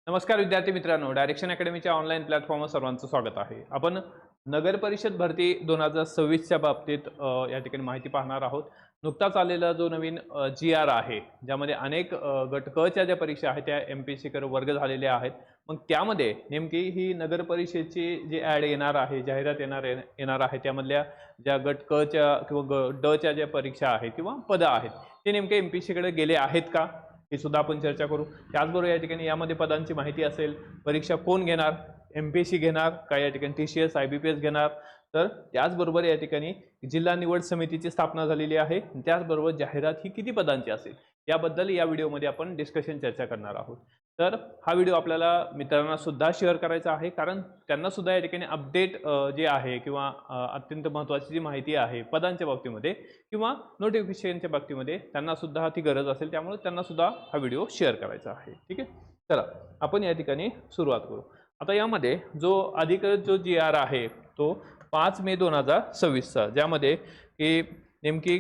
नमस्कार विद्यार्थी मित्रांनो, डायरेक्शन अकॅडमीच्या ऑनलाईन प्लॅटफॉर्मवर सर्वांचं स्वागत आहे. आपण नगर परिषद भरती 2026च्या बाबतीत या ठिकाणी माहिती पाहणार आहोत. नुकताच आलेला जो नवीन जी-आर आहे, ज्यामध्ये अनेक गट क च्या ज्या परीक्षा आहेत त्या एमपीएससीकडे वर्ग झालेल्या आहेत. मग त्यामध्ये नेमकी ही नगर परिषदेची जी ॲड येणार आहे, जाहिरात येणार आहे, त्यामधल्या ज्या गट क च्या किंवा गट ड च्या ज्या परीक्षा आहेत किंवा पदं आहेत, ते नेमके एमपीएससीकडे गेले आहेत का, हे सुद्धा आपण चर्चा करू. त्याचबरोबर या ठिकाणी यामध्ये पदांची माहिती असेल, परीक्षा कोण घेणार, एमपीएससी घेणार का, या ठिकाणी टीसीएस आयबीपीएस घेणार. तर त्याचबरोबर या ठिकाणी जिल्हा निवड समितीची स्थापना झालेली आहे. त्याचबरोबर जाहिरात ही किती पदांची असेल याबद्दल या व्हिडिओमध्ये आपण डिस्कशन चर्चा करणार आहोत. तर हा व्हिडिओ आपल्याला मित्रांना सुद्धा शेअर करायचा आहे, कारण त्यांना सुद्धा या ठिकाणी अपडेट जे आहे किंवा अत्यंत महत्त्वाची जी माहिती आहे पदांच्या बाबतीमध्ये किंवा नोटिफिकेशनच्या बाबतीमध्ये त्यांना सुद्धा ती गरज असेल, त्यामुळे त्यांना सुद्धा हा व्हिडिओ शेअर करायचा आहे. ठीक आहे, चला आपण या ठिकाणी सुरुवात करू. आता यामध्ये जो अधिकृत जो जी-आर आहे तो 5 मे 2026चा, ज्यामध्ये की नेमकी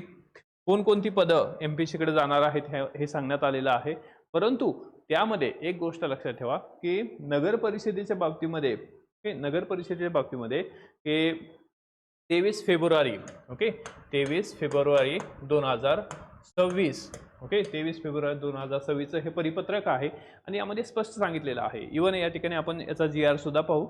कोणकोणती पदं एमपीएससीकडे जाणार आहेत हे सांगण्यात आलेलं आहे. परंतु त्यामध्ये एक गोष्ट लक्षात ठेवा की नगर परिषदेच्या बाबतीमध्ये की 23 फेब्रुवारी 2026 23 फेब्रुवारी 2026 हे परिपत्रक आहे आणि यामध्ये स्पष्ट सांगितलेलं आहे. इवन या ठिकाणी आपण याचा जी-आर सुद्धा पाहू.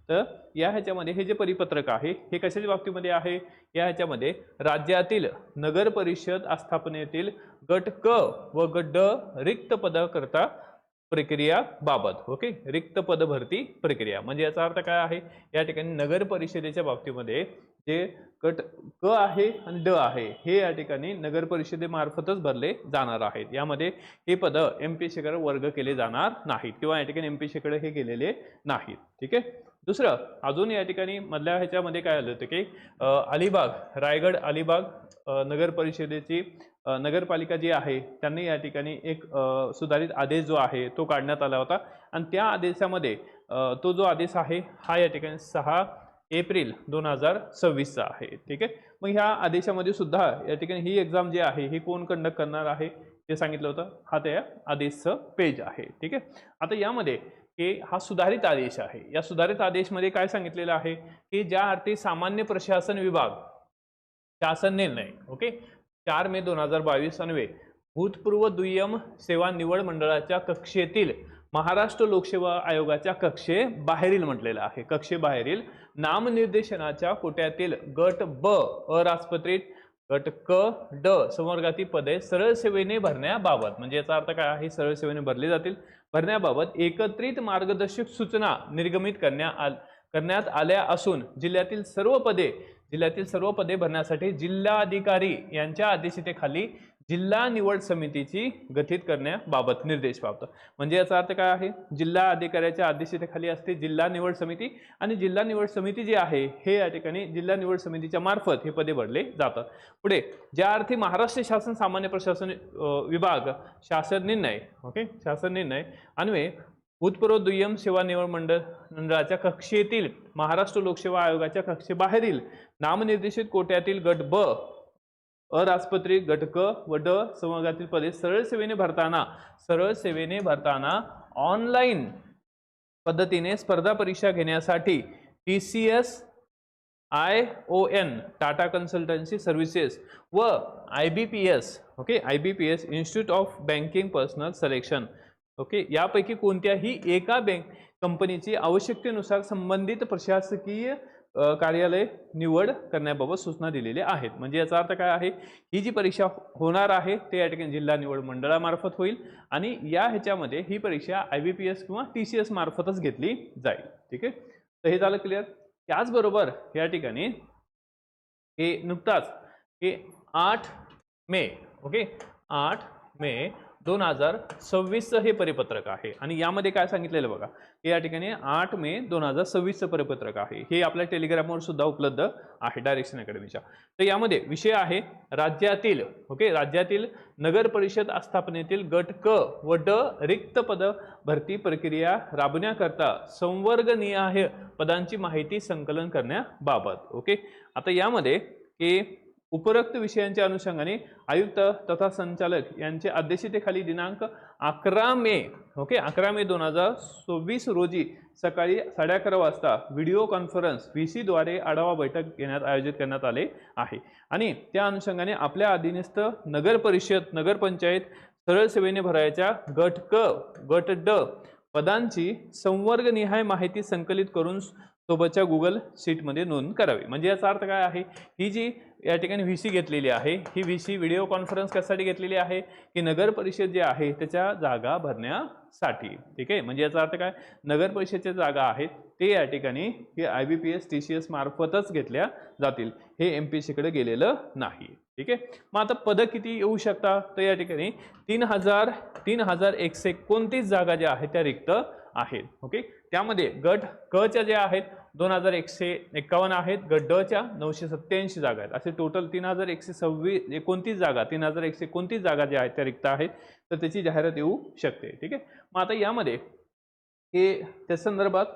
तर या ह्याच्यामध्ये हे जे परिपत्रक आहे हे कशाच्या बाबतीमध्ये आहे, या ह्याच्यामध्ये राज्यातील नगर परिषद आस्थापनेतील गट क व गट ड रिक्त पदाकरता प्रक्रिया बाबत. रिक्त पद भरती प्रक्रिया म्हणजे याचा अर्थ काय आहे, या ठिकाणी नगर परिषदेच्या बाबतीमध्ये जे गट क आहे आणि ड आहे हे या ठिकाणी नगर परिषदेमार्फतच भरले जाणार आहेत. यामध्ये हे पद एमपीएससीकडे वर्ग केले जाणार नाहीत किंवा या ठिकाणी एमपीएससीकडे हे गेलेले नाहीत. ठीक आहे. दुसरं अजून या ठिकाणी मधल्या ह्याच्यामध्ये काय आलं होतं की अलिबाग रायगड अलिबाग नगर परिषदेची नगरपालिका जी आहे त्यांनी या ठिकाणी एक सुधारित आदेश जो आहे तो काढण्यात आला होता आणि त्या आदेशामध्ये तो जो आदेश आहे हा या ठिकाणी 6 एप्रिल 2026चा आहे. ठीक आहे. मग ह्या आदेशामध्ये सुद्धा या ठिकाणी ही एक्झाम जी आहे ही कोण कंडक्ट करणार आहे ते सांगितलं होतं. हा त्या आदेशचं पेज आहे. ठीक आहे. आता यामध्ये की हा सुधारित आदेश आहे. या सुधारित आदेशमध्ये काय सांगितलेलं आहे की ज्या अर्थी सामान्य प्रशासन विभाग शासन निर्णय 4 मे 2022 अन्वये भूतपूर्व दुय्यम सेवा निवड मंडळाच्या कक्षेतील महाराष्ट्र लोकसेवा आयोगाच्या कक्षेबाहेरील म्हटलेलं आहे. कक्षेबाहेरील नामनिर्देशनाच्या कोट्यातील गट ब अराजपत्रित गट क ड संवर्गातील पदे सरळ सेवेने भरण्याबाबत, म्हणजे याचा अर्थ काय आहे, सरळ सेवेने भरली जातील, भरण्याबाबत एकत्रित मार्गदर्शक सूचना निर्गमित करण्यात आल्या असून जिल्ह्यातील सर्व पदे भरण्यासाठी जिल्हाधिकारी यांच्या आदेशितेखाली जिल्हा निवड समितीची गठीत करण्याबाबत निर्देश प्राप्त. म्हणजे याचा अर्थ काय आहे, जिल्हा अधिकाऱ्याच्या आदेशितेखाली असते जिल्हा निवड समिती आणि जिल्हा निवड समिती जी आहे हे या ठिकाणी जिल्हा निवड समितीच्या मार्फत हे पदे भरले जातात. पुढे ज्या अर्थी महाराष्ट्र शासन सामान्य प्रशासन विभाग शासन निर्णय अन्वये भूतपूर्व दुय्यम सेवा निवड मंडळाच्या कक्षेतील महाराष्ट्र लोकसेवा आयोगाच्या कक्षेबाहेरील नामनिर्देशित कोट्यातील गट ब अराजपत्रित गट क व ड संवर्गातील पदे सरळ सेवेने भरताना ऑनलाईन पद्धतीने स्पर्धा परीक्षा घेण्यासाठी TCS ION Tata consultancy services व IBPS institute of banking personnel selection यापैकी कोणत्याही एका कंपनीची आवश्यकतेनुसार संबंधित प्रशासकीय कार्यालय निवड करण्याबाबत सूचना दिलेल्या आहेत. म्हणजे याचा अर्थ काय आहे, ही जी परीक्षा होणार आहे ते या ठिकाणी जिल्हा निवड मंडळामार्फत होईल आणि या ह्याच्यामध्ये ही परीक्षा आयबीपीएस किंवा टीसीएस मार्फतच घेतली जाईल. ठीक आहे. तर हे झालं क्लिअर. त्याचबरोबर या ठिकाणी हे नुकताच हे 8 मे 2026 हे परिपत्रक आहे आणि यामध्ये काय सांगितलेलं बघा, हे या ठिकाणी 8 मे 2026 परिपत्रक आहे. हे आपल्या टेलिग्रामवर सुद्धा उपलब्ध आहे डायरेक्शन अकॅडमीच्या. तर यामध्ये विषय आहे राज्यातील नगर परिषद आस्थापनेतील गट क व ड रिक्त पद भरती प्रक्रिया राबवण्याकरता संवर्गनिहाय पदांची माहिती संकलन करण्याबाबत. आता यामध्ये की उपरोक्त विषयांच्या अनुषंगाने आयुक्त तथा संचालक यांचे अध्यक्षतेखाली दिनांक 11 मे 2024 रोजी सकाळी 11:30 वाजता व्हिडिओ कॉन्फरन्स VC द्वारे आढावा बैठक आयोजित करण्यात आले आहे आणि त्या अनुषंगाने आपल्या अधीनस्थ नगर परिषद नगरपंचायत सरळ सेवेने भरायच्या गट क गट ड पदांची संवर्गनिहाय माहिती संकलित करून सोबतच्या गुगल शीटमध्ये नोंद करावी। म्हणजे याचा अर्थ काय आहे, ही जी या ठिकाणी VC घेतलेली आहे, ही VC व्हिडिओ कॉन्फरन्स कशासाठी घेतलेली आहे की नगर परिषद जे आहे त्याच्या जागा भरण्यासाठी। ठीक आहे, म्हणजे याचा अर्थ काय, नगर परिषदेच्या जागा आहेत ते या ठिकाणी हे IBPS TCS मार्फतच घेतल्या जातील, हे MPSC कडे गेलेलं नाही। ठीक आहे, मग आता पद किती येऊ शकतात, तर या ठिकाणी 3129 जागा ज्या आहेत त्या रिक्त आहेत। ओके, त्यामध्ये गट क च्या ज्या आहेत 2151 आहेत, गट ड च्या 987 जागा आहेत, असे टोटल 3129 जागा 3129 जागा ज्या आहेत त्या रिक्त आहेत, तर त्याची जाहिरात येऊ शकते। ठीक आहे, मग आता यामध्ये हे त्या संदर्भात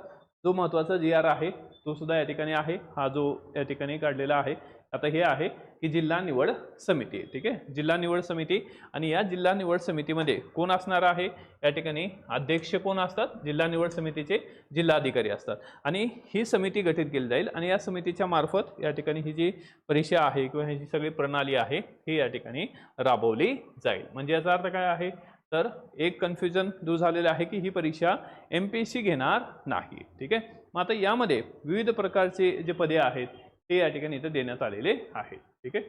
जो महत्त्वाचा GR आहे तो सुद्धा या ठिकाणी आहे, हा जो या ठिकाणी काढलेला आहे। आता हे आहे की जिल्हा निवड समिती। ठीक आहे, जिल्हा निवड समिती, आणि या जिल्हा निवड समितीमध्ये कोण असणार आहे, या ठिकाणी अध्यक्ष कोण असतात, जिल्हा निवड समितीचे जिल्हाधिकारी असतात आणि ही समिती गठीत केली जाईल आणि या समितीच्या मार्फत या ठिकाणी ही जी परीक्षा आहे किंवा ही जी सगळी प्रणाली आहे ही या ठिकाणी राबवली जाईल। म्हणजे याचा अर्थ काय आहे, तर एक कन्फ्युजन दूर झालेलं आहे की ही परीक्षा MPSC घेणार नाही। ठीक आहे, मग आता यामध्ये विविध प्रकारचे जे पदे आहेत ते या ठिकाणी इथे देण्यात आलेले आहेत। ठीक आहे,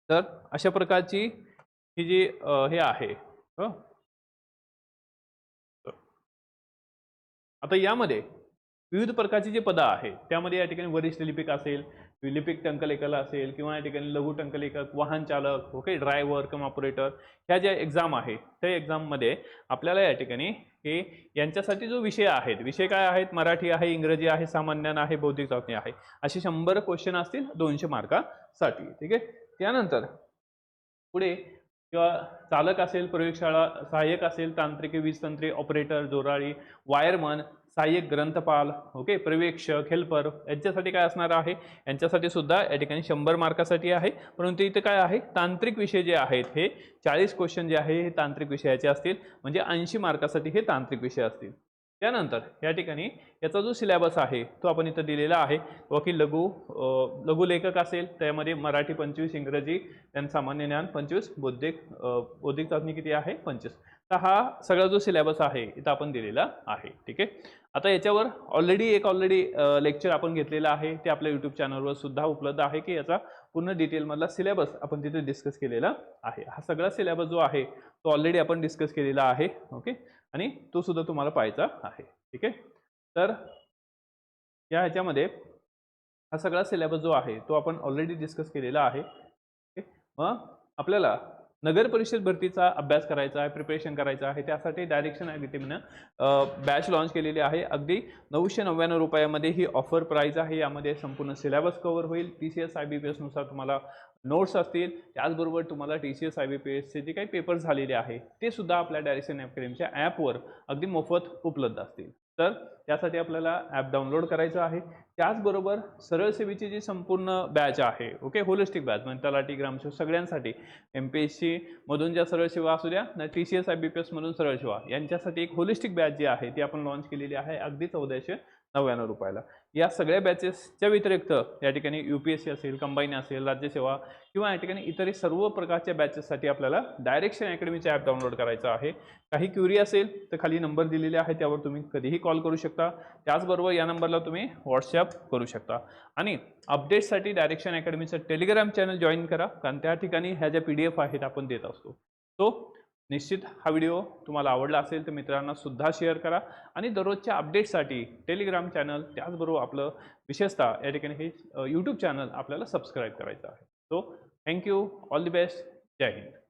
तर अशा प्रकारची ही जी हे आहे, आता यामध्ये विविध प्रकारची जी पदं आहेत त्यामध्ये या ठिकाणी वरिष्ठ लिपिक असेल, लिपिक टंकलेखक असेल किंवा या ठिकाणी लघु टंकलेखक, वाहन चालक, ओके, ड्रायव्हर किंवा ऑपरेटर, ह्या ज्या एक्झाम आहे त्या एक्झाममध्ये आपल्याला या ठिकाणी हे यांच्यासाठी जो विषय आहेत, विषय काय आहेत, मराठी आहे, इंग्रजी आहे, सामान्य ज्ञान आहे, बौद्धिक चाचणी आहे, असे 100 क्वेश्चन असतील 200 मार्कासाठी। ठीक आहे, त्यानंतर पुढे किंवा चालक असेल, प्रयोगशाळा सहाय्यक असेल, तांत्रिक, वीज तंत्रे, ऑपरेटर, जोराळी, वायरमन, सहाय्यक ग्रंथपाल, ओके, पर्यवेक्षक, हेल्पर, यांच्यासाठी काय असणार आहे, यांच्यासाठी सुद्धा या ठिकाणी 100 मार्कासाठी आहे। परंतु इथे काय आहे, तांत्रिक विषय जे आहेत हे 40 क्वेश्चन जे आहे हे तांत्रिक विषयाचे असतील, म्हणजे 80 मार्कासाठी हे तांत्रिक विषय असतील। त्यानंतर या ठिकाणी याचा जो सिलेबस आहे तो आपण इथं दिलेला आहे, की लघुलेखक असेल त्यामध्ये मराठी 25, इंग्रजी, त्यानंतर सामान्य ज्ञान 25, बौद्धिक चाचणी किती आहे 25। तर हा सगळा जो सिलेबस आहे इथं आपण दिलेला आहे। ठीक आहे, आता याच्यावर ऑलरेडी लेक्चर आपण घेतलेला आहे, ते आपल्या YouTube चॅनलवर सुद्धा उपलब्ध आहे की याचा पूर्ण डिटेलमधला सिलेबस आपण तिथे डिस्कस केलेला आहे। हा सगळा सिलेबस जो आहे तो ऑलरेडी आपण डिस्कस केलेला आहे, ओके, आणि तो सुद्धा तुम्हाला पाहायचा आहे। ठीक आहे, तर या ह्याच्यामध्ये हा सगळा सिलेबस जो आहे तो आपण ऑलरेडी डिस्कस केलेला आहे। मग आपल्याला नगर परिषद भरतीचा अभ्यास करायचा आहे, प्रिपरेशन करायचं आहे, त्यासाठी डायरेक्शन अकॅडमीनं बॅच लॉन्च केलेली आहे। अगदी 999 रुपयामध्ये ही ऑफर प्राइस आहे, यामध्ये संपूर्ण सिलेबस कव्हर होईल, TCS IBPS नुसार तुम्हाला नोट्स असतील, त्याचबरोबर तुम्हाला TCS IBPSचे जे काही पेपर झालेले आहे ते सुद्धा आपल्या डायरेक्शन अकॅडमीच्या ॲपवर अगदी मोफत उपलब्ध असतील। तर त्यासाठी आपल्याला ॲप डाउनलोड करायचं आहे। त्याचबरोबर सरळ सेवेची जी संपूर्ण बॅच आहे, ओके, होलिस्टिक बॅच, म्हणजे तलाठी, ग्रामसेवक सगळ्यांसाठी, MPSC मधून ज्या सरळ सेवा असू द्या ना, TCS IBPS मधून सरळ सेवा, यांच्यासाठी एक होलिस्टिक बॅच जी आहे ती आपण लॉन्च केलेली आहे अगदी 1499 रुपयाला। या सगळ्या बॅचेसच्या व्यतिरिक्त या ठिकाणी UPSC असेल, कंबाईन असेल, राज्यसेवा किंवा या ठिकाणी इतर सर्व प्रकारच्या बॅचेससाठी आपल्याला डायरेक्शन अकॅडमीचे ॲप डाउनलोड करायचं आहे। काही क्युरी असेल तर खाली नंबर दिलेले आहे, त्यावर तुम्ही कधीही कॉल करू शकता, त्याचबरोबर या नंबरला तुम्ही व्हॉट्सॲप करू शकता। आणि अपडेट्ससाठी डायरेक्शन अकॅडमीचं टेलिग्राम चॅनल जॉईन करा, कारण त्या ठिकाणी ह्या ज्या PDF आहेत आपण देत असतो। तो निश्चित हा व्हिडिओ तुम्हाला आवडला असेल तर मित्रांना सुद्धा शेअर करा आणि दररोजच्या अपडेट्ससाठी टेलिग्राम चॅनल, त्याचबरोबर आपलं विशेषतः या ठिकाणी हे YouTube चॅनल आपल्याला सबस्क्राईब करायचं आहे। So thank you, all the best, जय हिंद।